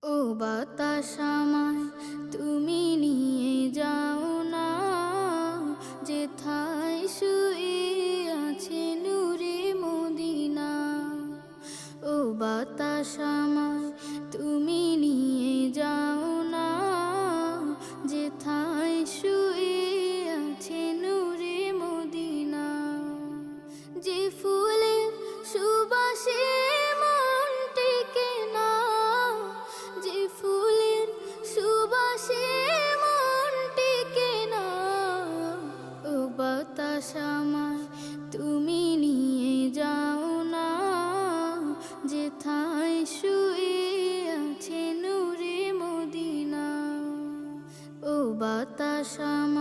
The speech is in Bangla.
ও বাতাস আমায় তুমি নিয়ে যাও না, যেথায় শুয়ে আছে নূরে মদিনা। ও বাতাস আমায় তুমি নিয়ে যাও না, যেথায় শুয়ে আছে নূরে মদিনা। যে ফুলের সুবাসে মন টেকে না, যে ফুলের সুবাসে মন টেকে না। ও বাতাস আমায় তুমি নিয়ে যাও না, যেথায় শুয়ে আছে নূরে মদিনা। ও বাতাস আমায়